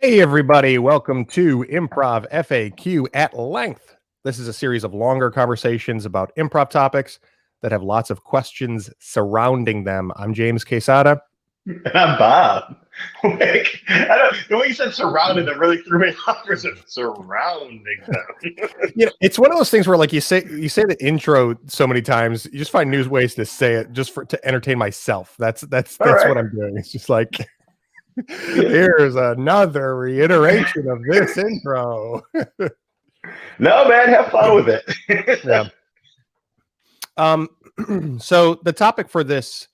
Hey, everybody. Welcome to Improv FAQ at Length. This is a series of longer conversations about improv topics that have lots of questions surrounding them. I'm James Quesada. And I'm Bob. The way you said surrounded that really threw me off. Was it surrounding them? It's one of those things where, like, you say the intro so many times, you just find new ways to say it just to entertain myself. That's Right. what I'm doing. It's just like, here's another reiteration of this intro. No, man, have fun with it. Yeah. So the topic for this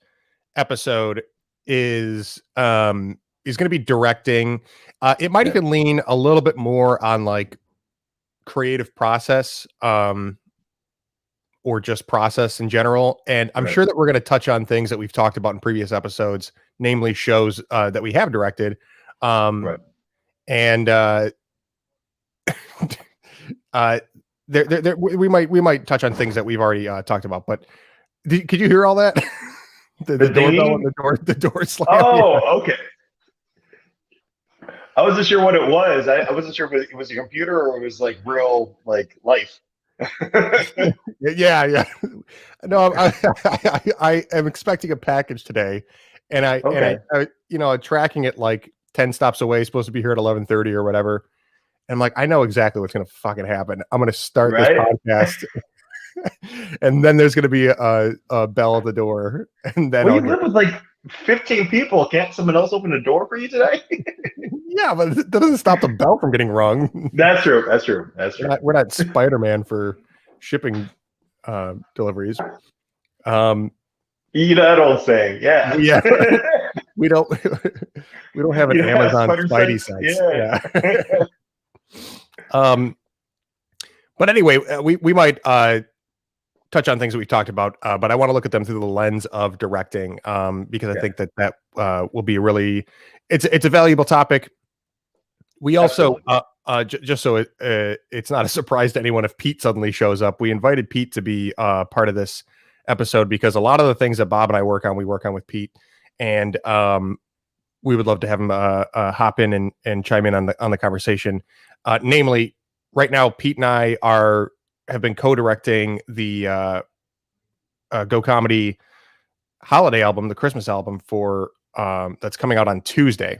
episode is going to be directing. It might even lean a little bit more on like creative process, or just process in general. And I'm sure that we're going to touch on things that we've talked about in previous episodes, namely shows that we have directed. And we might touch on things that we've already talked about. But could you hear all that? the doorbell and the door slam. Oh, okay. I wasn't sure what it was. I wasn't sure if it was a computer or it was like real, like life. Yeah. No, I am expecting a package today, and I tracking it like 10 stops away, supposed to be here at 11:30 or whatever. And I'm like, I know exactly what's going to fucking happen. I'm going to start this podcast, and then there's going to be a bell at the door, and then you live with like 15 people. Can't someone else open the door for you today? Yeah, but that doesn't stop the bell from getting rung. That's true. We're not Spider-Man for shipping deliveries. That old saying. Yeah. we don't have an Amazon Spidey sense. Yeah. But anyway, we might touch on things that we've talked about, but I want to look at them through the lens of directing, because I think that will be it's a valuable topic. We also, just so it's not a surprise to anyone if Pete suddenly shows up, we invited Pete to be part of this episode because a lot of the things that Bob and I work on with Pete, and we would love to have him hop in and chime in on the conversation. Namely, right now, Pete and I have been co-directing the Go Comedy holiday album, the Christmas album for that's coming out on Tuesday.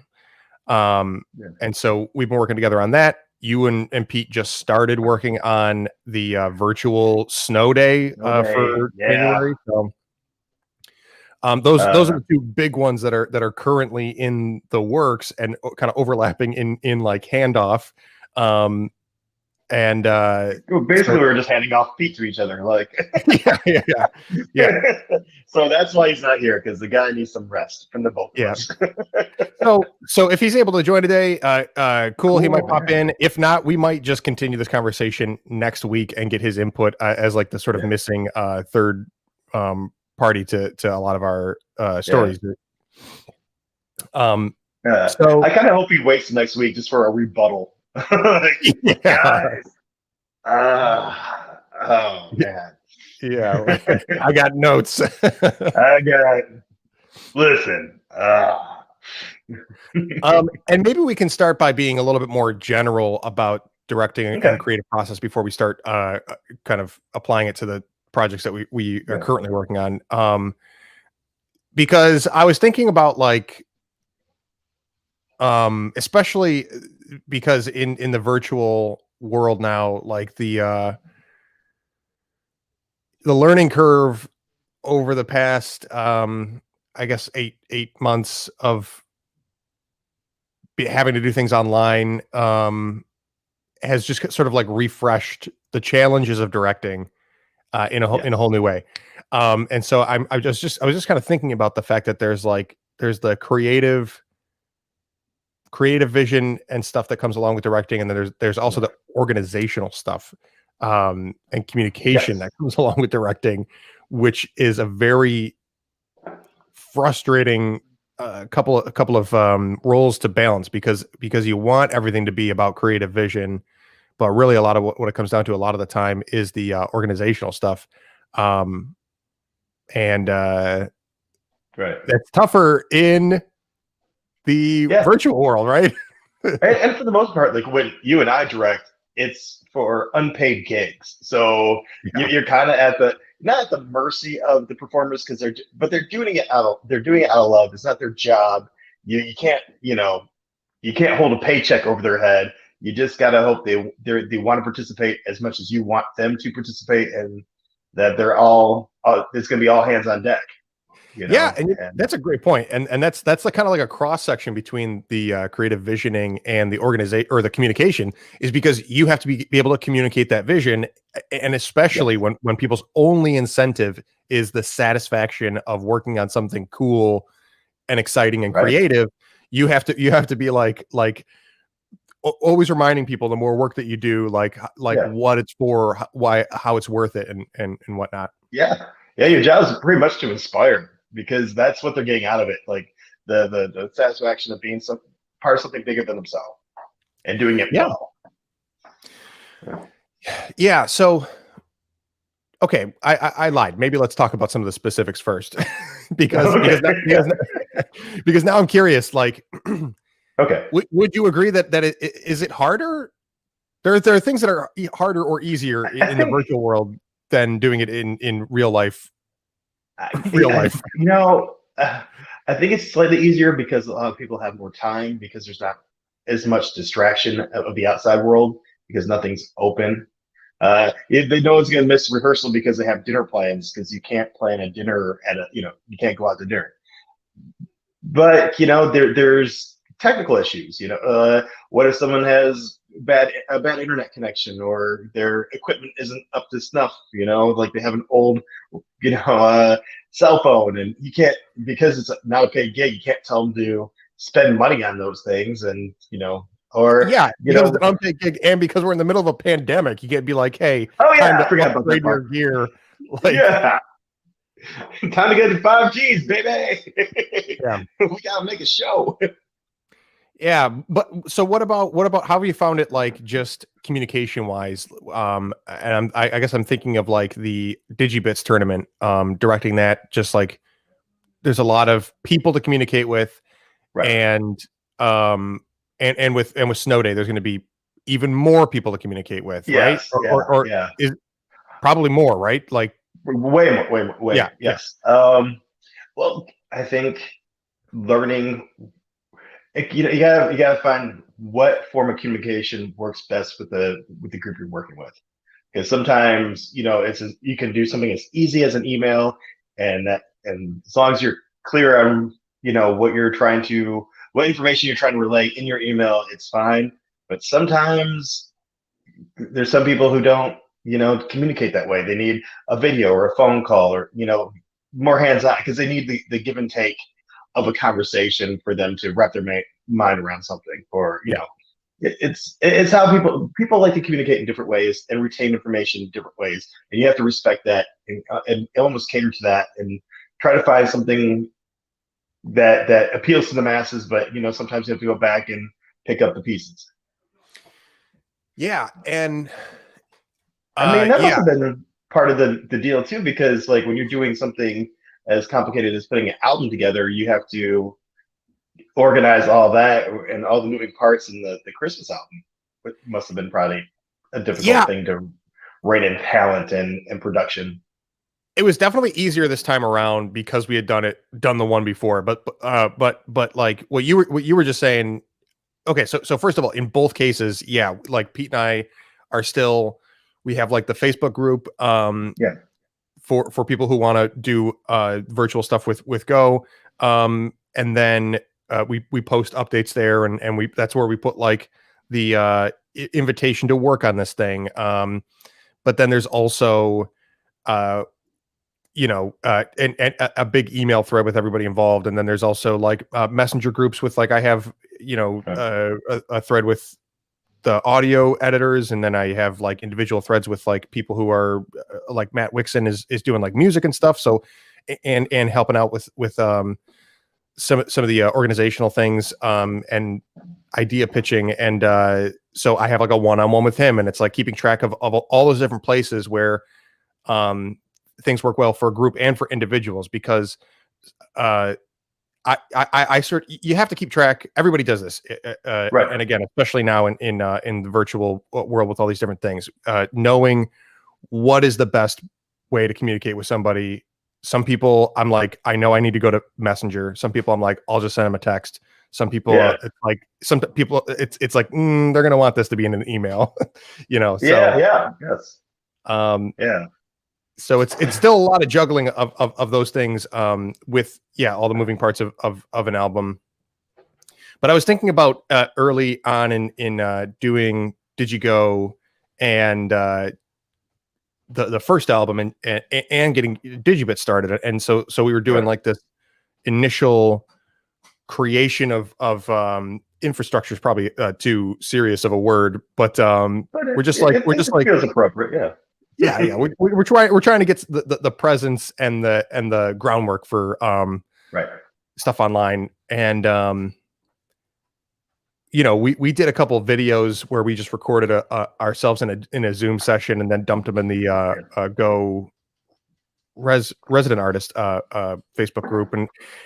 And so we've been working together on that. You and Pete just started working on the virtual snow day for January. So those are the two big ones that are currently in the works and kind of overlapping in like handoff. And basically, we're just handing off Pete to each other, like. Yeah. So that's why he's not here, because the guy needs some rest from the both of us. So if he's able to join today, cool. He might pop in. If not, we might just continue this conversation next week and get his input as like the sort of missing third party to a lot of our stories. So I kind of hope he waits next week just for a rebuttal. Guys. Oh man. Yeah, I got notes. Listen. And maybe we can start by being a little bit more general about directing and creative process before we start kind of applying it to the projects that we are currently working on. Because I was thinking about like, especially because in the virtual world now, like the learning curve over the past, I guess 8 months of having to do things online, has just sort of like refreshed the challenges of directing in a whole new way. And so I was just kind of thinking about the fact that there's the creative vision and stuff that comes along with directing, and then there's also the organizational stuff and communication that comes along with directing, which is a very frustrating couple of roles to balance, because you want everything to be about creative vision, but really a lot of what it comes down to a lot of the time is the organizational stuff, and that's tougher in the virtual world, right? And for the most part, like when you and I direct, it's for unpaid gigs. So Yeah. you're kind of at the not at the mercy of the performers because they're doing it they're doing it out of love. It's not their job. You can't you can't hold a paycheck over their head. You just gotta hope they want to participate as much as you want them to participate, and that they're all it's gonna be all hands on deck. Yeah, and And that's a great point, and that's like kind of like a cross section between the creative visioning and the organization or the communication, is because you have to be able to communicate that vision, and especially yes, when people's only incentive is the satisfaction of working on something cool and exciting and right, creative, you have to be like always reminding people the more work that you do, like yeah. what it's for, why, how it's worth it, and whatnot. Yeah, yeah, your job is pretty much to inspire because that's what they're getting out of it. Like the satisfaction of being some part of something bigger than themselves and doing it Yeah, well. Yeah. yeah. So okay, I lied. Maybe let's talk about some of the specifics first, because Okay. Yeah. because now I'm curious. Like, Okay. would you agree that is it harder? There are things that are harder or easier I in the think virtual world than doing it in real life. Real I, life. I think it's slightly easier because a lot of people have more time because there's not as much distraction of the outside world because nothing's open. They know it's going to miss rehearsal because they have dinner plans because you can't plan a dinner at a you can't go out to dinner. But there's technical issues. What if someone has a bad internet connection or their equipment isn't up to snuff? Like they have an old cell phone, and you can't, because it's not a paid gig, you can't tell them to spend money on those things, and or Yeah, because it's an unpaid gig, and because we're in the middle of a pandemic, you can't be like, "Hey, oh time yeah, to I forgot about that upgrade your part. gear." Like, Yeah, time to get to 5Gs, baby. yeah, We gotta make a show. yeah. But so, what about how have you found it? Like, just communication wise, and I guess I'm thinking of like the Digibits tournament, directing that. Just like there's a lot of people to communicate with, Right. and um, and with Snow Day, there's going to be even more people to communicate with, right? Yes. Or Yeah. is probably more, right? Like, Way more. yeah, yeah, Yes. Well, I think learning. You gotta find what form of communication works best with the group you're working with. Because sometimes you can do something as easy as an email, and as long as you're clear on what information you're trying to relay in your email, it's fine. But sometimes there's some people who don't communicate that way. They need a video or a phone call, or more hands-on because they need the give and take of a conversation for them to wrap their mind around something. Or yeah. it's how people like to communicate in different ways and retain information in different ways, and you have to respect that, and almost cater to that, and try to find something that appeals to the masses. But sometimes you have to go back and pick up the pieces. Yeah, and I mean, that must yeah, have been part of the deal too, because like when you're doing something as complicated as putting an album together, you have to organize all that and all the moving parts in the Christmas album. It must have been probably a difficult yeah, thing to rein in talent and production. it was definitely easier this time around because we had done the one before. But like what you were just saying. Okay, so first of all, in both cases, yeah, like Pete and I are still, we have like the Facebook group, Yeah, for people who want to do virtual stuff with Go, and then we post updates there, and we that's where we put like the invitation to work on this thing. But then there's also uh and a big email thread with everybody involved, and then there's also like messenger groups with, like, I have right. a thread with the audio editors, and then I have like individual threads with like people who are like Matt Wixon is doing like music and stuff, so and helping out with some of the organizational things, and idea pitching, and so I have like a one-on-one with him, and it's like keeping track of all those different places where um things work well for a group and for individuals, because uh you have to keep track. Everybody does this, Right. and again, especially now in the virtual world with all these different things, knowing what is the best way to communicate with somebody. Some people, I'm like, I know I need to go to Messenger. Some people, I'm like, I'll just send them a text. Some people, it's like, some people, it's like they're gonna want this to be in an email, you know. So Yes. Yeah. So it's still a lot of juggling of those things with all the moving parts of an album. But I was thinking about early on in doing Digigo and the first album and getting Digibit started, and so we were doing like this initial creation of infrastructure is probably too serious of a word, but we're just like feels appropriate. Yeah. We're trying to get the presence and the groundwork for stuff online, and you know, we did a couple of videos where we just recorded ourselves in a Zoom session and then dumped them in the Go resident artist Facebook group,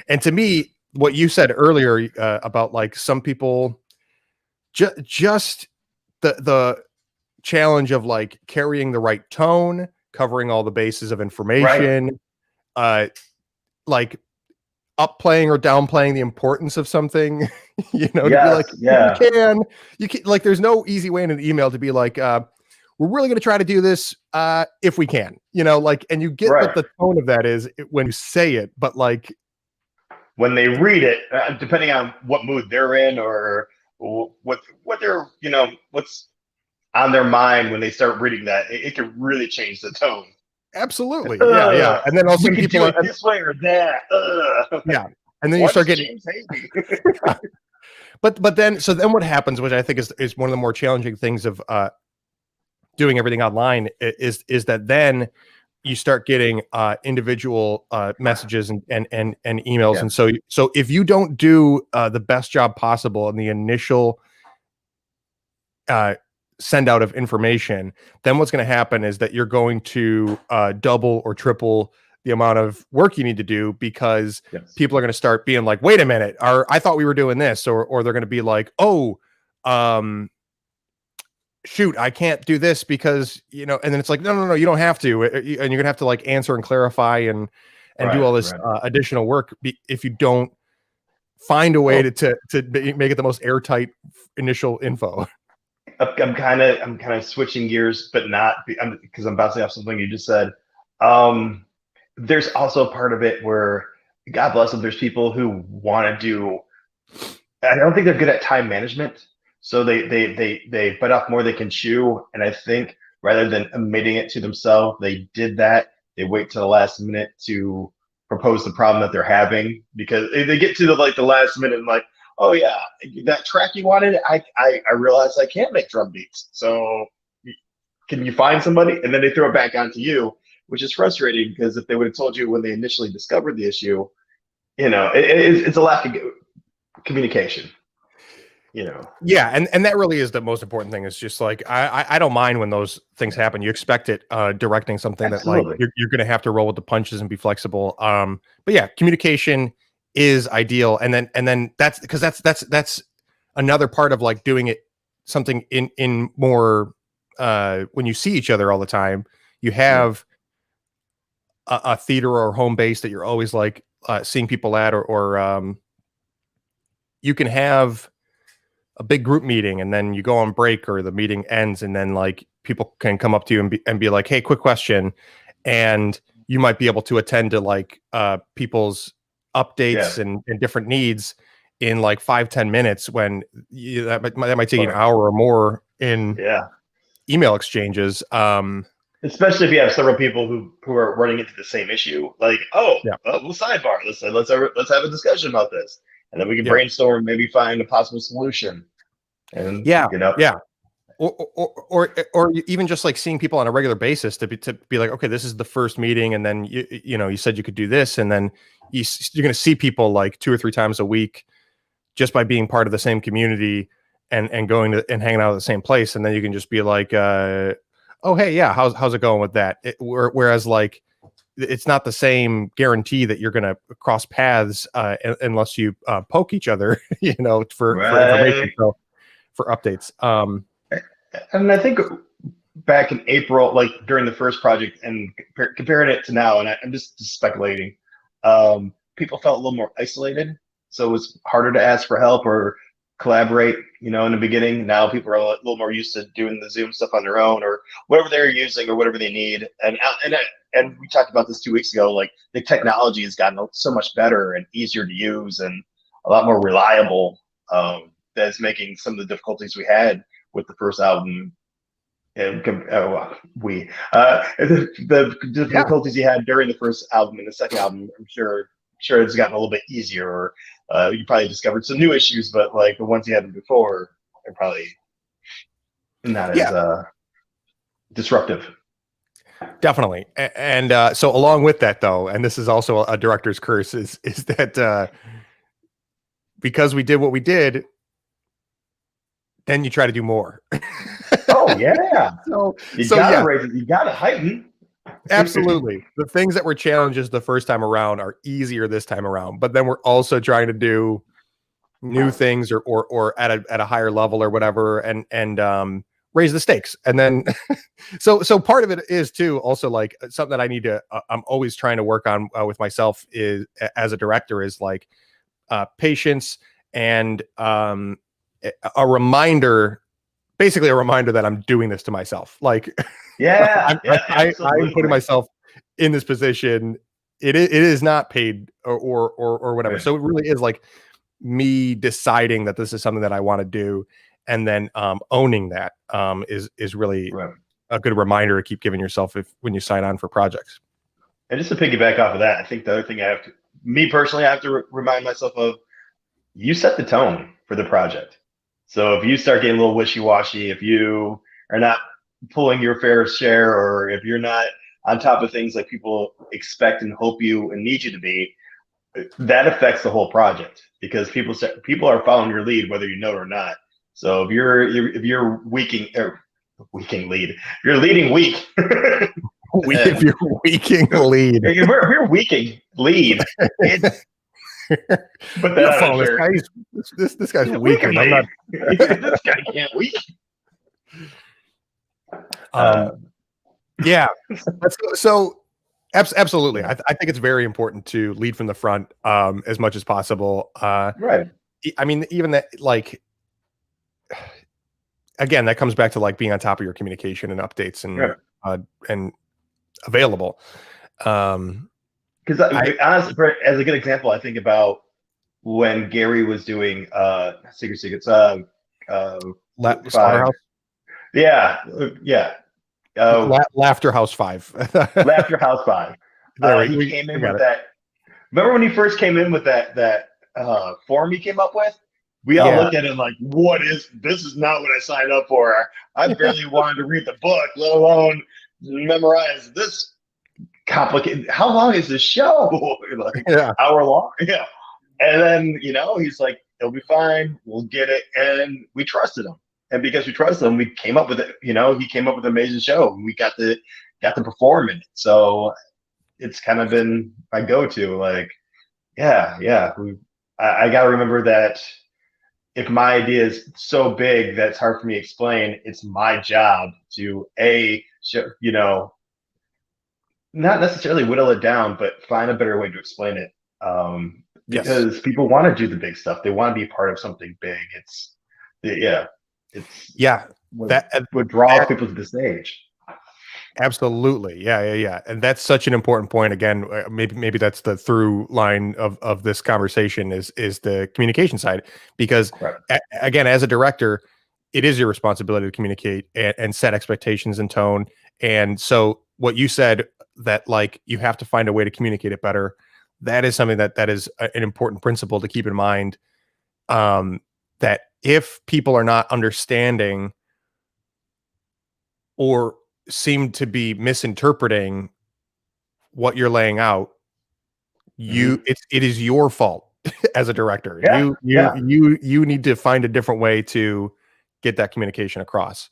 and to me, what you said earlier about like some people just the challenge of like carrying the right tone, covering all the bases of information, like upplaying or downplaying the importance of something, you know, to be like, you can like, there's no easy way in an email to be like, we're really going to try to do this if we can, you know, like, and you get what the tone of that is when you say it, but like when they read it, depending on what mood they're in or what they're, you know, what's on their mind when they start reading that, it can really change the tone. Absolutely. Yeah. And then also you people can do it this way or that. Yeah. And then you start getting but then what happens, which I think is one of the more challenging things of doing everything online, is that then you start getting individual messages and emails. And so if you don't do the best job possible in the initial send out of information, then what's going to happen is that you're going to double or triple the amount of work you need to do, because people are going to start being like, wait a minute, I thought we were doing this, or they're going to be like, oh, shoot, I can't do this because, you know, and then it's like, no, you don't have to, and you're gonna have to like answer and clarify and do all this additional work if you don't find a way to make it the most airtight initial info. I'm kind of switching gears, but not because I'm bouncing off something you just said. There's also a part of it where, God bless them, there's people who want to do. I don't think they're good at time management, so they bite off more they can chew. And I think rather than admitting it to themselves, they did that. They wait till the last minute to propose the problem that they're having, because they get to the last minute and like, oh yeah, that track you wanted, I realized I can't make drum beats. So can you find somebody? And then they throw it back onto you, which is frustrating, because if they would have told you when they initially discovered the issue, you know, it's a lack of communication. You know. Yeah, and that really is the most important thing. Is just like I don't mind when those things happen. You expect it directing something that like you're going to have to roll with the punches and be flexible. But yeah, communication is ideal, and then that's because that's another part of like doing it something in more when you see each other all the time. You have a theater or home base that you're always like seeing people at, or you can have a big group meeting and then you go on break or the meeting ends, and then like people can come up to you and be like, hey, quick question, and you might be able to attend to like people's updates and different needs in like 5-10 minutes, when that might take an hour or more in email exchanges. Especially if you have several people who are running into the same issue, like, we'll sidebar. Let's have a discussion about this, and then we can brainstorm, maybe find a possible solution. And or even just like seeing people on a regular basis to be like, okay, this is the first meeting, and then you know you said you could do this, and then you're going to see people like 2 or 3 times a week just by being part of the same community and going to and hanging out at the same place, and then you can just be like, oh hey, yeah, how's it going with that? Whereas like it's not the same guarantee that you're going to cross paths unless you poke each other, for information. Right. So for updates. And I think back in April, like during the first project, and comparing it to now, and I'm just speculating, people felt a little more isolated, so it was harder to ask for help or collaborate. In the beginning, now people are a little more used to doing the Zoom stuff on their own or whatever they're using or whatever they need. And we talked about this 2 weeks ago. Like the technology has gotten so much better and easier to use and a lot more reliable. That's making some of the difficulties we had with the first album and the difficulties you had during the first album and the second album, I'm sure it's gotten a little bit easier, or you probably discovered some new issues, but like the ones you had before are probably not as disruptive. Definitely. And so along with that though, and this is also a director's curse, is that because we did what we did, then you try to do more. Oh yeah. So you gotta raise it. You gotta heighten. Absolutely. The things that were challenges the first time around are easier this time around, but then we're also trying to do new things or at a higher level or whatever, and raise the stakes. And then so part of it is too also like something that I need to I'm always trying to work on with myself is as a director is like patience and a reminder, basically a reminder that I'm doing this to myself. Like, I'm putting myself in this position. It is not paid or whatever. Right. So it really is like me deciding that this is something that I want to do, and then owning that is really a good reminder to keep giving yourself when you sign on for projects. And just to piggyback off of that, I think the other thing I have to remind myself of, you set the tone for the project. So if you start getting a little wishy-washy, if you are not pulling your fair share, or if you're not on top of things like people expect and hope you and need you to be, that affects the whole project, because people are following your lead whether you know it or not. So if you're weaking lead, if you're leading weak. If you're weaking lead. If you're weaking lead, it's but this guy's weak. I'm not. This guy can't weak. Yeah. So absolutely. I think it's very important to lead from the front as much as possible. Right. I mean, even that, like, again, that comes back to like being on top of your communication and updates and available. Because honestly, as a good example, I think about when Gary was doing Secrets, Slaughterhouse. Yeah. Laughter House 5. Laughter House 5. He came in with that. Remember when he first came in with that form he came up with? We all looked at it like, this is not what I signed up for. I barely wanted to read the book, let alone memorize this complicated. How long is this show? Hour long. Yeah. And then, he's like, it'll be fine. We'll get it. And we trusted him. And because we trusted him, we came up with it. He came up with an amazing show. And we got to perform in it. So it's kind of been my go-to. Like, I got to remember that if my idea is so big that it's hard for me to explain, it's my job to not necessarily whittle it down, but find a better way to explain it. Because people want to do the big stuff. They want to be part of something big. What draws people to the stage. Absolutely. Yeah. And that's such an important point. Again, maybe that's the through line of this conversation is the communication side, because again, as a director, it is your responsibility to communicate and set expectations and tone. And so what you said, that like you have to find a way to communicate it better, that is something that is an important principle to keep in mind. That if people are not understanding or seem to be misinterpreting what you're laying out, it is your fault as a director. You need to find a different way to get that communication across.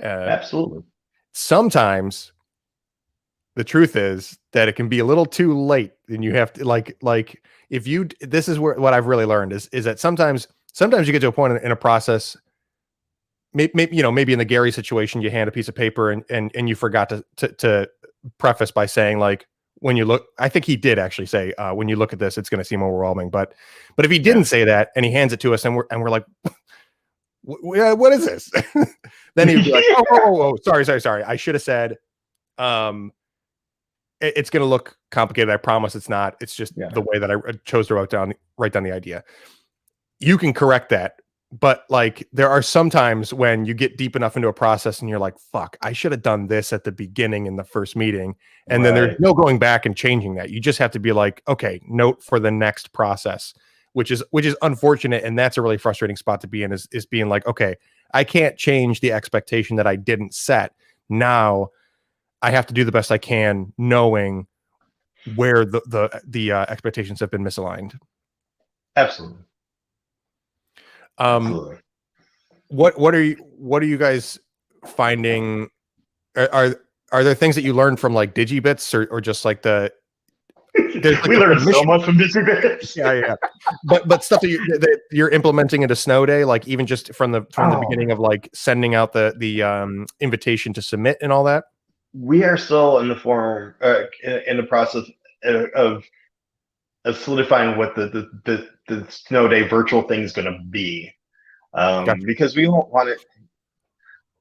Absolutely. Sometimes the truth is that it can be a little too late, and you have to like if you this is where what I've really learned is that sometimes you get to a point in a process. Maybe maybe in the Gary situation, you hand a piece of paper and you forgot to preface by saying like, when you look, I think he did actually say, when you look at this, it's going to seem overwhelming. But if he didn't say that and he hands it to us and we're like, what is this? Then he'd be like, oh, sorry. I should have said, it's going to look complicated. I promise it's not. It's just the way that I chose to write down the idea. You can correct that. But like, there are some times when you get deep enough into a process and you're like, fuck, I should have done this at the beginning in the first meeting. And then there's no going back and changing that. You just have to be like, okay, note for the next process, which is unfortunate. And that's a really frustrating spot to be in, is being like, okay, I can't change the expectation that I didn't set. Now I have to do the best I can, knowing where the expectations have been misaligned. Absolutely. Absolutely. What are you guys finding? Are there things that you learned from like digibits or just like the? Like we learned so much from digibits. Yeah. But stuff that you're implementing into Snow Day, like even just from the beginning of like sending out the invitation to submit and all that. We are still in the process of solidifying what the Snow Day virtual thing is going to be, gotcha. Because we don't want it.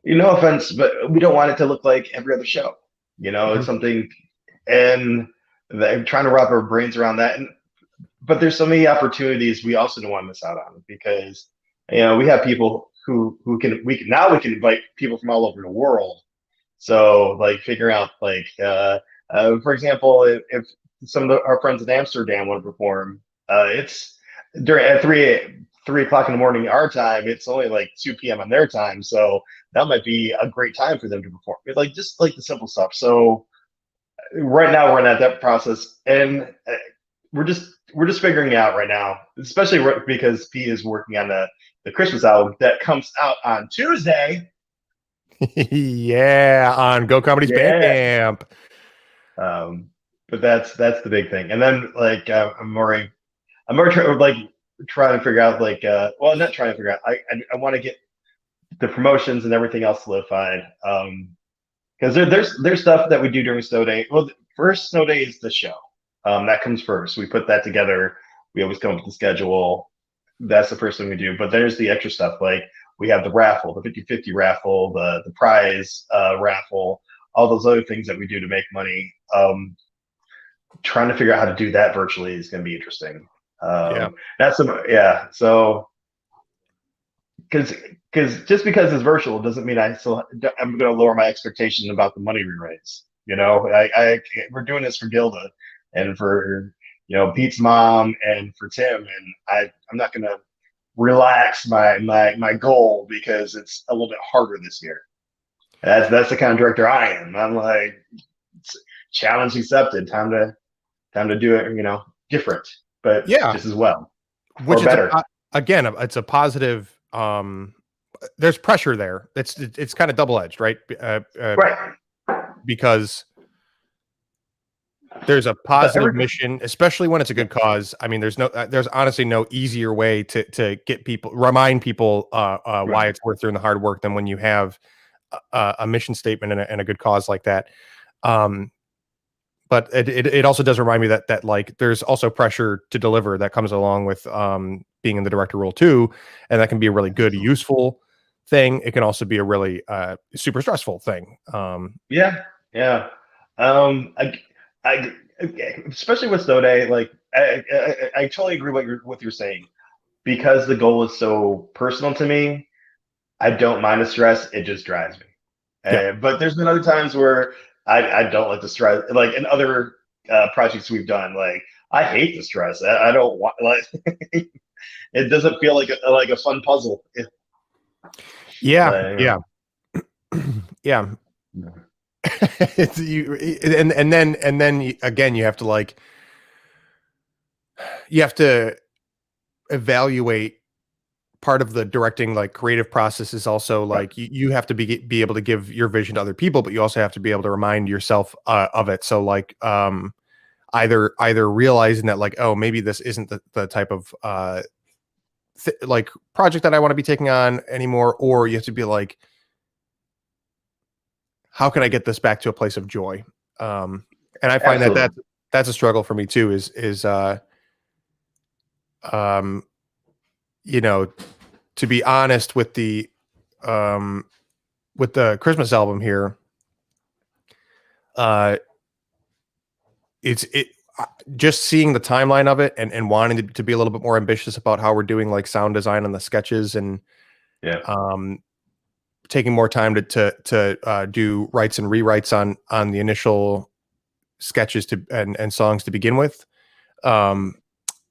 No offense, but we don't want it to look like every other show. It's something, and I'm trying to wrap our brains around that. But there's so many opportunities we also don't want to miss out on, because we have people who we can invite people from all over the world. So like figuring out like for example, if some of our friends in Amsterdam want to perform, it's at 3 o'clock in the morning our time. It's only like 2 p.m. on their time, so that might be a great time for them to perform. Like just like the simple stuff. So right now we're in that process, and we're just figuring it out right now, especially because P is working on the Christmas album that comes out on Tuesday. Yeah, on Go Comedy's Bandcamp. But that's the big thing. And then like I'm more trying to figure out like not trying to figure out. I want to get the promotions and everything else solidified. Because there's stuff that we do during Snow Day. Well, first Snow Day is the show. That comes first. We put that together. We always come up with the schedule. That's the first thing we do. But there's the extra stuff, like we have the raffle, the 50/50 raffle, the prize raffle, all those other things that we do to make money. Trying to figure out how to do that virtually is going to be interesting. So because just because it's virtual doesn't mean I'm going to lower my expectation about the money we raise. We're doing this for Gilda and for Pete's mom and for Tim, and I'm not going to relax my goal because it's a little bit harder this year. That's the kind of director I am. I'm like, challenge accepted. Time to do it, different, but just as well, which or better. Again, it's a positive. There's pressure there. It's kind of double-edged, right? Right. Because there's a positive mission, especially when it's a good cause. I mean, there's honestly no easier way to remind people why it's worth doing the hard work than when you have a mission statement and a good cause like that. But it also does remind me that like there's also pressure to deliver that comes along with being in the director role too, and that can be a really good, useful thing. It can also be a really super stressful thing. I especially with Snow Day, like I totally agree what you're saying, because the goal is so personal to me. I don't mind the stress; it just drives me. But there's been other times where I don't like the stress, like in other projects we've done. Like I hate the stress. I don't want it doesn't feel like a fun puzzle. Yeah. It's and then again you have to evaluate part of the directing like creative process is also Right. like you have to be able to give your vision to other people, but you also have to be able to remind yourself of it. So like either realizing that like, oh, maybe this isn't the type of like project that I want to be taking on anymore, or you have to be like, how can I get this back to a place of joy? And I find that Absolutely. that's a struggle for me too. Is um, you know, to be honest um, with the Christmas album here, uh, it just seeing the timeline of it and wanting to be a little bit more ambitious about how we're doing like sound design on the sketches and Yeah. um, taking more time to do writes and rewrites on the initial sketches and songs to begin with.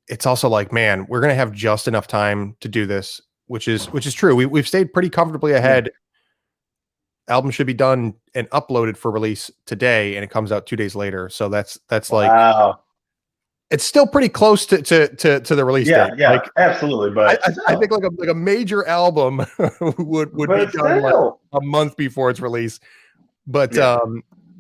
It's also like, man, we're gonna have just enough time to do this, which is true. We've stayed pretty comfortably Yeah. ahead. Album should be done and uploaded for release today, and it comes out 2 days later. So that's like Wow. it's still pretty close to the release Yeah. date. Yeah. Like Absolutely. I, But I think like a major album would be done like still. a month before its release. But Yeah.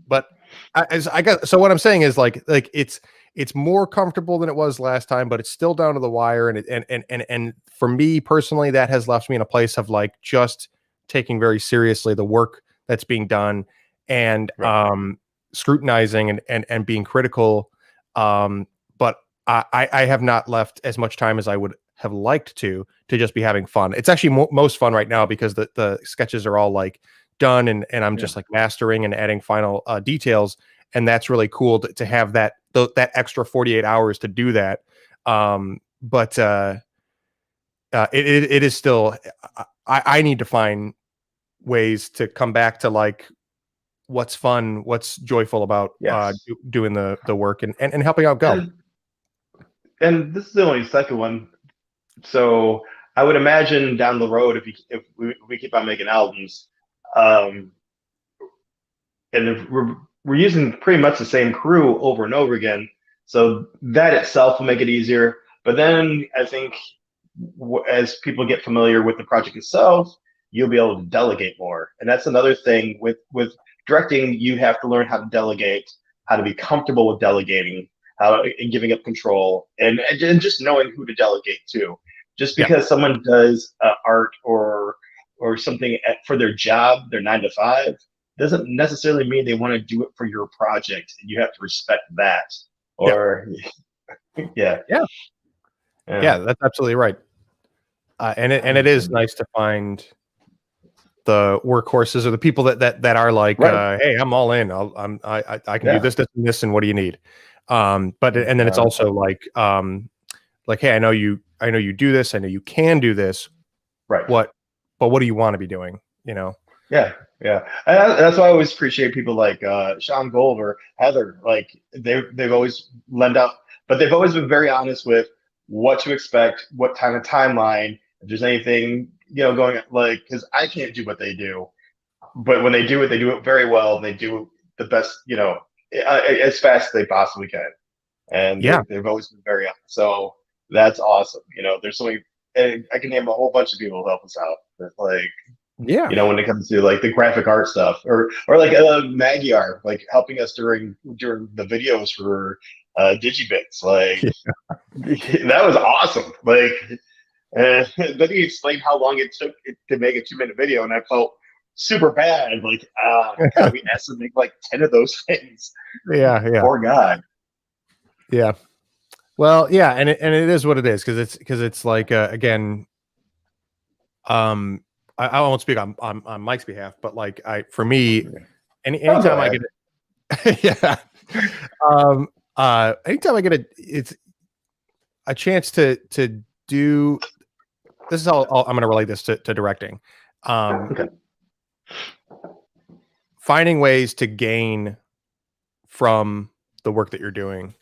but I got so what I'm saying is like it's more comfortable than it was last time, but it's still down to the wire. And for me personally, that has left me in a place of like just taking very seriously the work that's being done and Right. scrutinizing and being critical. But I have not left as much time as I would have liked to just be having fun. It's actually most fun right now because the sketches are all like done and I'm just like mastering and adding final details, and that's really cool to have that extra 48 hours to do that. But it is still I need to find ways to come back to like what's fun, what's joyful about Yes. doing the work and helping out Go. And this is the only second one. So I would imagine down the road, if we keep on making albums, um, and if we're using pretty much the same crew over and over again, so that itself will make it easier. But then I think as people get familiar with the project itself, you'll be able to delegate more. And that's another thing with directing. You have to learn how to delegate, how to be comfortable with delegating, how and giving up control, and just knowing who to delegate to. Just Yeah. because someone does art or something for their job, their 9 to 5, doesn't necessarily mean they want to do it for your project. And you have to respect that. Yeah. Or yeah. Yeah, that's absolutely right. And it is nice to find the workhorses or the people that are like, Right. hey, I'm all in. I can do Yeah. this, and what do you need? But and then it's also like, hey, I know you do this. I know you can do this. Right. But what do you want to be doing? You know? Yeah. Yeah. And that's why I always appreciate people like Sean Gold or Heather. Like they've always lend out, but they've always been very honest with what to expect, what kind of timeline, if there's anything, going like, because I can't do what they do, but when they do it very well, and they do the best, as fast as they possibly can. And Yeah. they've always been very honest. So that's awesome. There's so many, and I can name a whole bunch of people who help us out. Like, Yeah. when it comes to like the graphic art stuff, or like Magyar, like helping us during the videos for Digibits. Like that was awesome. Like, then he explained how long it took to make a 2-minute video, and I felt super bad. Like, God, we asked him to make like 10 of those things. Yeah. Poor guy. Yeah. Well, yeah, and it is what it is because it's like again, I won't speak on Mike's behalf, but like for me, anytime I get it, yeah, anytime I get it's a chance to do this is how I'm going to relate this to directing. Okay. Finding ways to gain from the work that you're doing.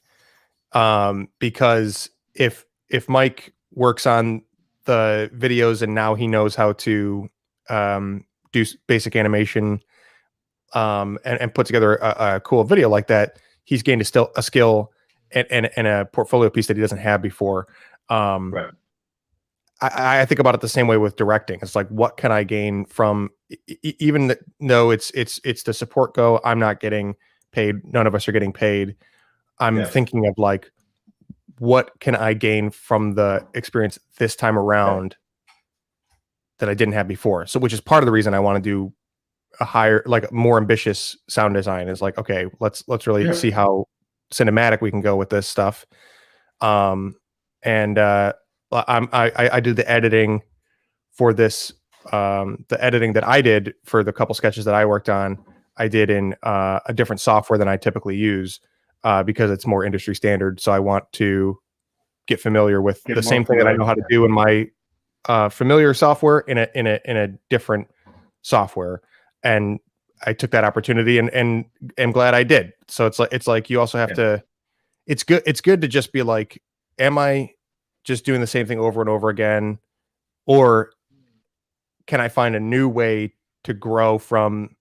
Because if Mike works on the videos and now he knows how to do basic animation and put together a cool video like that, he's gained a skill and a portfolio piece that he doesn't have before. Right. I think about it the same way with directing. It's like, what can I gain from even though it's the support go, I'm not getting paid. None of us are getting paid. I'm thinking of like, what can I gain from the experience this time around that I didn't have before? So, which is part of the reason I want to do a higher, like more ambitious sound design is like, okay, let's really see how cinematic we can go with this stuff. And I do the editing for this, the editing that I did for the couple sketches that I worked on, I did in a different software than I typically use because it's more industry standard. So I want to get familiar with the same thing that I know how to do in my familiar software in a different software. And I took that opportunity and am glad I did. So it's like you also have to, it's good to just be like, am I just doing the same thing over and over again? Or can I find a new way to grow from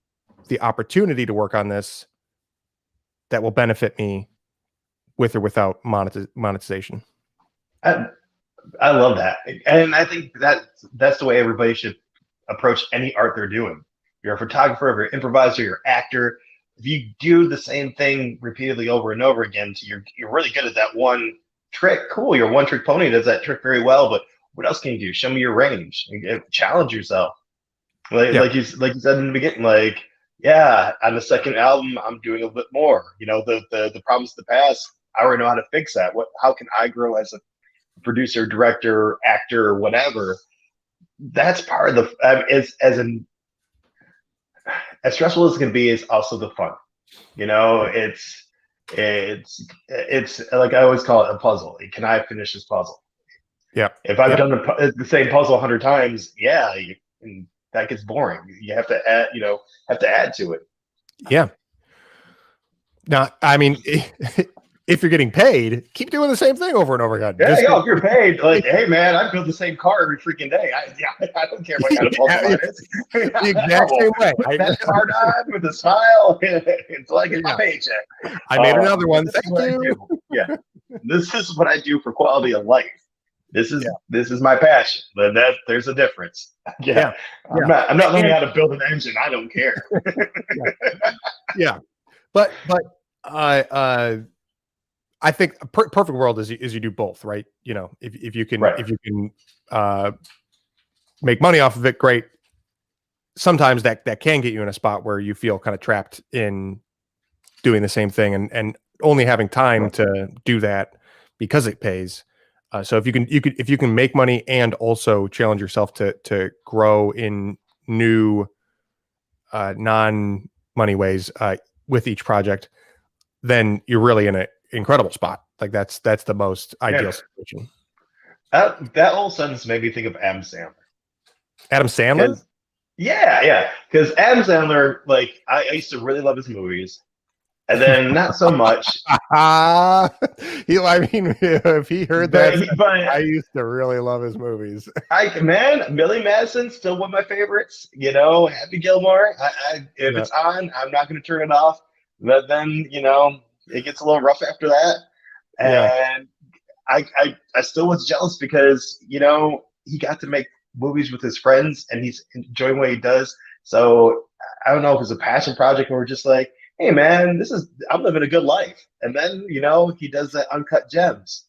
the opportunity to work on this that will benefit me with or without monetization? I love that. And I think that's the way everybody should approach any art they're doing. You're a photographer, you're an improviser, you're an actor. If you do the same thing repeatedly over and over again, so you're really good at that one trick. Cool, your one trick pony does that trick very well, but what else can you do? Show me your range. Challenge yourself. Like you said in the beginning, like, on the second album, I'm doing a little bit more. You know, the problems of the past, I already know how to fix that. How can I grow as a producer, director, actor, or whatever? That's part of the as stressful as it can be is also the fun. You know, it's like I always call it a puzzle. Can I finish this puzzle? Yeah. If I've done the same puzzle 100 times, that gets boring. You have to add to it. Yeah. Now, I mean, if you're getting paid, keep doing the same thing over and over again. Yeah, if you're paid, like, hey man, I build the same car every freaking day. I don't care what kind of puzzle it is. The exact same way. That car on with a smile. It's like it's my paycheck. I made another one. Thank you. Yeah, this is what I do for quality of life. This is my passion. But there's a difference. I'm not learning how to build an engine. I don't care. But I think a perfect world is you do both, right? You know, if you can make money off of it, great. Sometimes that can get you in a spot where you feel kind of trapped in doing the same thing and only having time to do that because it pays. So if you can make money and also challenge yourself to grow in new non-money ways with each project, then you're really in an incredible spot. Like that's the most ideal situation. That whole sentence made me think of Adam Sandler. Adam Sandler? Because Adam Sandler, like, I used to really love his movies. And then not so much. I mean, if he heard that, I used to really love his movies. Billy Madison's still one of my favorites. You know, Happy Gilmore. If it's on, I'm not going to turn it off. But then, you know, it gets a little rough after that. And I still was jealous because, you know, he got to make movies with his friends and he's enjoying what he does. So I don't know if it's a passion project or just like, hey man, I'm living a good life. And then, you know, he does that Uncut Gems.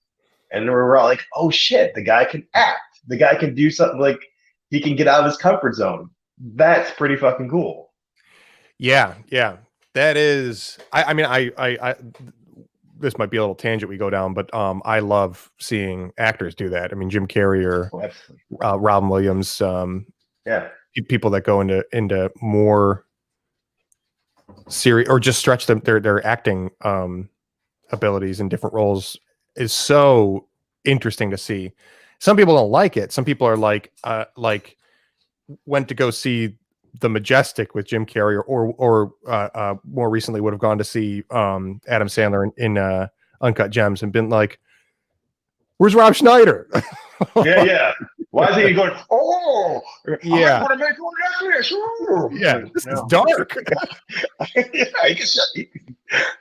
And we're all like, oh shit, the guy can act. The guy can do something, like he can get out of his comfort zone. That's pretty fucking cool. Yeah. That is, I mean, I this might be a little tangent we go down, but I love seeing actors do that. I mean, Jim Carrey or Robin Williams, people that go into more serious or just stretch their acting abilities in different roles is so interesting to see. Some people don't like it. Some people are like went to go see The Majestic with Jim Carrey or more recently would have gone to see Adam Sandler in Uncut Gems and been like, where's Rob Schneider? Why is he going, oh, yeah, I want to make one like this. Ooh. Yeah, this is dark. He gets shot.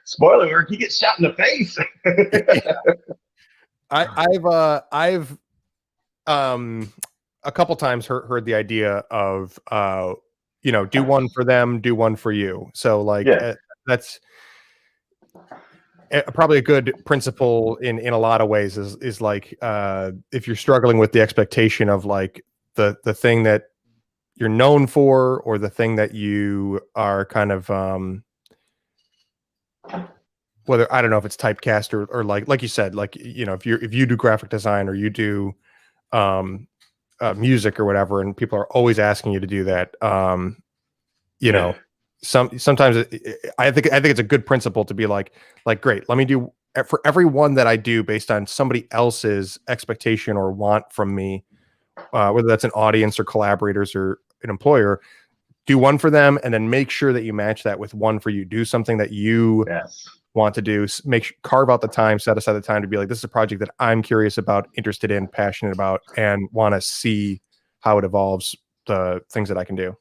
Spoiler alert, he gets shot in the face. I've a couple times heard the idea of do one for them, do one for you. So like that's probably a good principle in a lot of ways is like if you're struggling with the expectation of like the thing that you're known for or the thing that you are kind of whether I don't know if it's typecast or like you said, like if you do graphic design or you do music or whatever, and people are always asking you to do that, sometimes I think it's a good principle to be like great, let me do for every one that I do based on somebody else's expectation or want from me, whether that's an audience or collaborators or an employer, do one for them and then make sure that you match that with one for you. Do something that you want to do, carve out the time, set aside the time to be like, this is a project that I'm curious about, interested in, passionate about, and want to see how it evolves the things that I can do.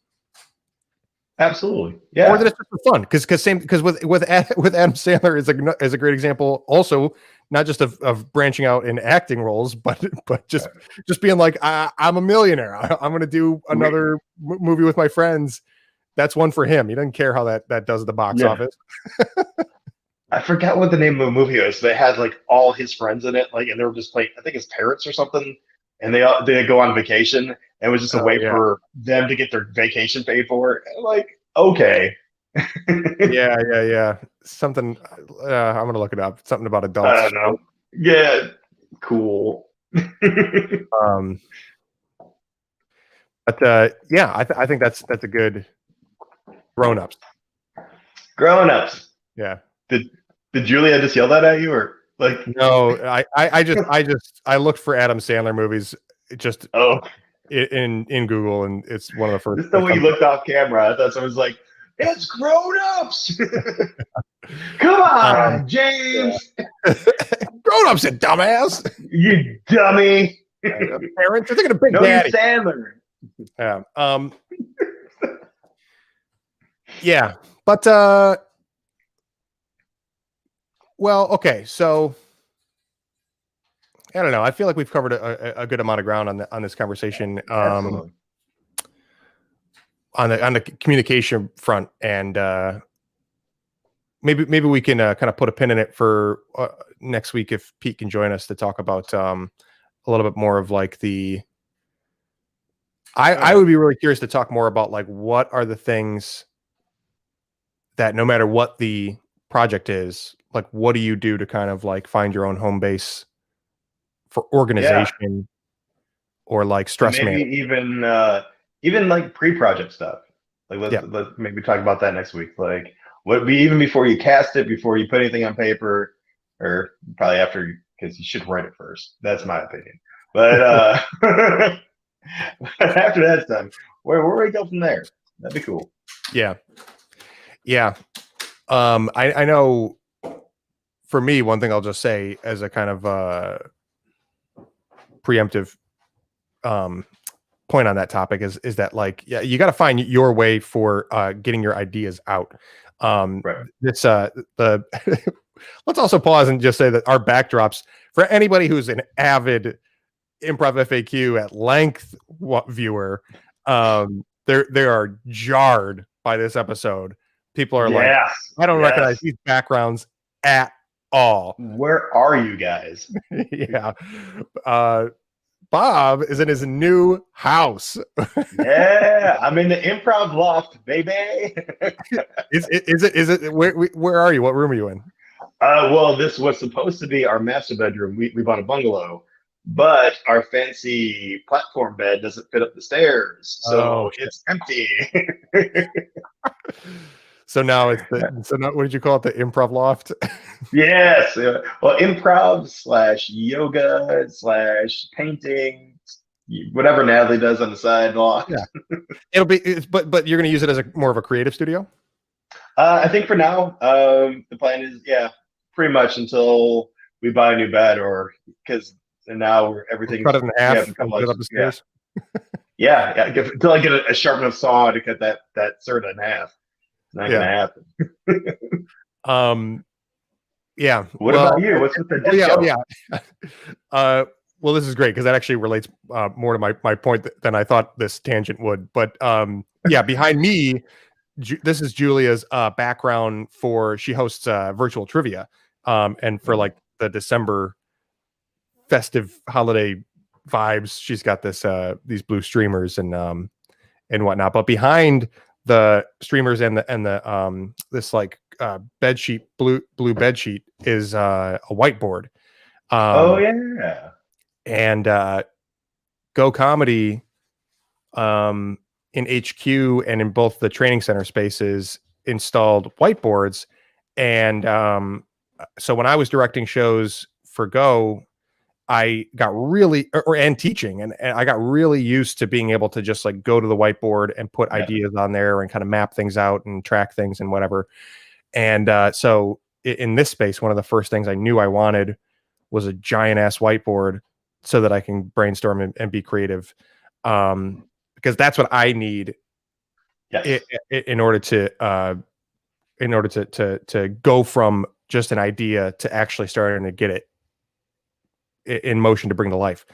Absolutely. Yeah. Or that it's just for fun. Because with Adam Sandler is a great example also, not just of branching out in acting roles, but just being like, I'm a millionaire. I'm going to do another movie with my friends. That's one for him. He doesn't care how that does at the box office. I forgot what the name of the movie was. They had like all his friends in it, like, and they were just playing, I think his parents or something, and they go on vacation, and it was just a way for them to get their vacation paid for. Like, okay. yeah. Something. I'm gonna look it up. Something about adults. I don't know. Yeah, cool. But I think that's a good grown-ups. Grown-ups. Yeah. Did Julia just yell that at you, or like? No, I looked for Adam Sandler movies just in Google, and it's one of the first. Just the way you looked off camera, I thought someone was like, "It's Grown-ups." Come on, James. Grown-ups, you dumbass. You dummy. Parents are thinking of Big Daddy. Sandler. Yeah. Yeah, but well, okay, so I don't know. I feel like we've covered a good amount of ground on this conversation, on the communication front, and maybe we can kind of put a pin in it for next week if Pete can join us to talk about a little bit more of like the. I would be really curious to talk more about like what are the things that no matter what the project is, like what do you do to kind of like find your own home base for organization or like stress management? Even like pre-project stuff. Like let's maybe talk about that next week. Like what be even before you cast it, before you put anything on paper, or probably after, because you should write it first. That's my opinion. But after that's done, where do we go from there? That'd be cool. Yeah. I know for me, one thing I'll just say as a kind of preemptive point on that topic is that like, you got to find your way for getting your ideas out. Let's also pause and just say that our backdrops, for anybody who's an avid Improv FAQ at length viewer, they are jarred by this episode. People are like, I don't recognize these backgrounds at all. Where are you guys? Yeah. Bob is in his new house. Yeah, I'm in the improv loft, baby. Is it where are you? What room are you in? Well, this was supposed to be our master bedroom. We bought a bungalow, but our fancy platform bed doesn't fit up the stairs, so it's empty. So now it's what did you call it? The improv loft? Yes. Well, improv / yoga / painting, whatever Natalie does on the side loft. Yeah. It'll be, but you're going to use it as more of a creative studio? I think for now, the plan is, pretty much until we buy a new bed, or because now everything's cut it in half and put it up the stairs. Until I get a sharp enough saw to cut that Serta in half. It's not gonna happen. Yeah. What about you? What's with the disco? Well, this is great because that actually relates more to my point than I thought this tangent would. But yeah, behind me, this is Julia's background for she hosts virtual trivia, and for like the December festive holiday vibes, she's got this these blue streamers and whatnot. But behind the streamers and the this like bed sheet blue bed sheet is a whiteboard. Oh yeah. And Go Comedy in HQ and in both the training center spaces installed whiteboards. And so when I was directing shows for Go, I got really and teaching and I got really used to being able to just like go to the whiteboard and put ideas on there and kind of map things out and track things and whatever. And so in this space, one of the first things I knew I wanted was a giant ass whiteboard so that I can brainstorm and be creative. Because that's what I need in order to go from just an idea to actually starting to get it in motion to bring to life.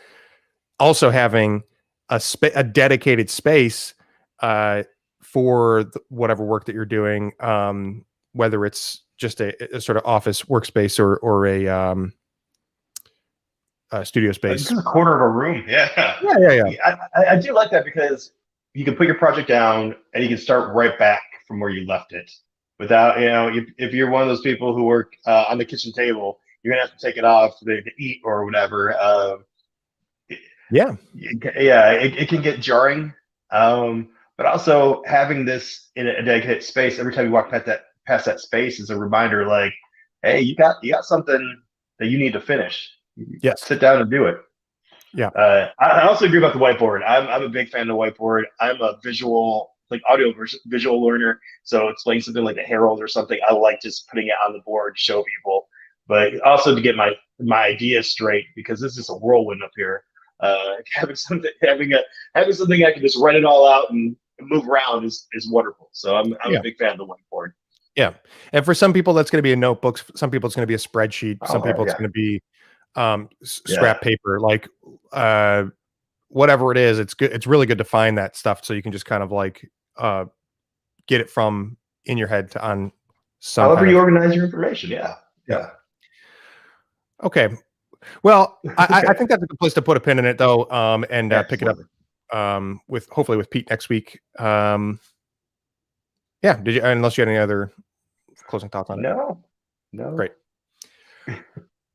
Also having a dedicated space for whatever work that you're doing, whether it's just a sort of office workspace or a studio space. Just a corner of a room. Yeah. I do like that because you can put your project down and you can start right back from where you left it without, if you're one of those people who work on the kitchen table, you're gonna have to take it off to eat or whatever. It can get jarring. But also having this in a dedicated space, every time you walk past that space is a reminder like, hey, you got something that you need to finish. Yes. Sit down and do it. Yeah. I also agree about the whiteboard. I'm a big fan of the whiteboard. I'm a visual, like audio visual learner. So explaining something like a Herald or something, I like just putting it on the board to show people. But also to get my ideas straight, because this is a whirlwind up here. Having something I can just write it all out and move around is wonderful. So I'm a big fan of the whiteboard. Yeah, and for some people that's going to be a notebook. Some people it's going to be a spreadsheet. Some people it's going to be scrap paper. Like whatever it is, it's good. It's really good to find that stuff so you can just kind of like get it from in your head to on some. However you organize your information. Yeah. Okay. Well, I think that's a good place to put a pin in it, though, and pick it up hopefully with Pete next week. Yeah. Did you? Unless you had any other closing thoughts on it? No. Great.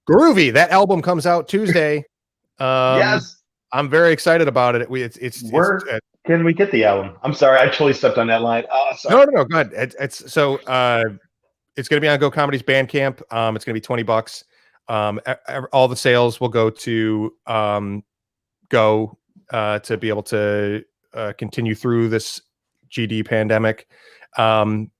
Groovy. That album comes out Tuesday. Yes. I'm very excited about it. Can we get the album? I'm sorry, I totally stepped on that line. Sorry. No. Go ahead. It's going to be on Go Comedy's Bandcamp. It's going to be $20. All the sales will go to Go to be able to continue through this GD pandemic, and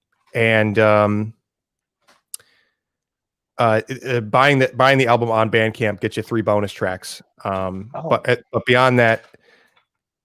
buying the album on Bandcamp gets you 3 bonus tracks. But beyond that,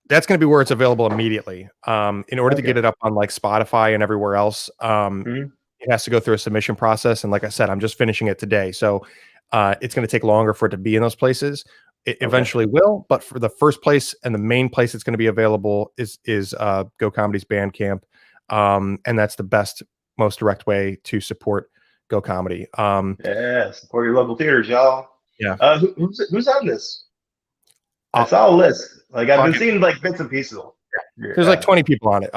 that's going to be where it's available immediately. In order to get it up on like Spotify and everywhere else, it has to go through a submission process. And like I said, I'm just finishing it today, so it's going to take longer for it to be in those places. It eventually will, but for the first place and the main place it's going to be available is Go Comedy's Bandcamp, and that's the best, most direct way to support Go Comedy. Support your local theaters, y'all. Yeah. Who's on this? I saw a list. Like I've been seeing like bits and pieces. There's like 20 people on it.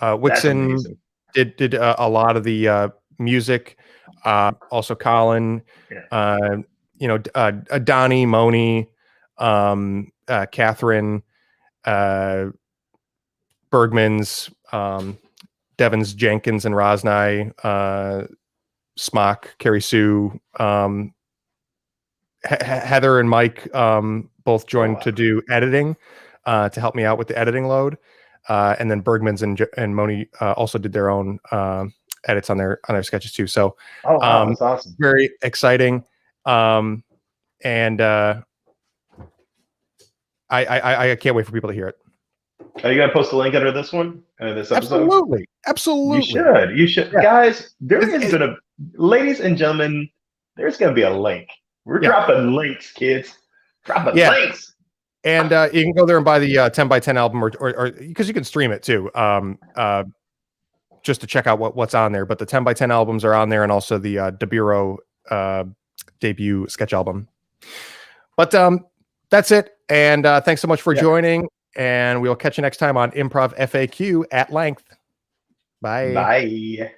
Wixon did a lot of the music. Also Colin, Donnie, Moni, Catherine, Bergman's, Devins, Jenkins, and Rosnai, Smock, Carrie Sue, Heather and Mike both joined to do editing to help me out with the editing load, and then Bergman's and Moni also did their own edits on their sketches too. So that's awesome. Very exciting. And I can't wait for people to hear it. Are you gonna post a link under this one? This episode? Absolutely. You should. Yeah. Guys, ladies and gentlemen, there's gonna be a link. We're dropping links, kids. Drop the Yeah. links. And you can go there and buy the 10 by 10 album, or because you can stream it too, just to check out what's on there. But the 10 by 10 albums are on there, and also the DeBuro debut sketch album. But that's it. And thanks so much for joining. And we'll catch you next time on Improv FAQ at length. Bye. Bye.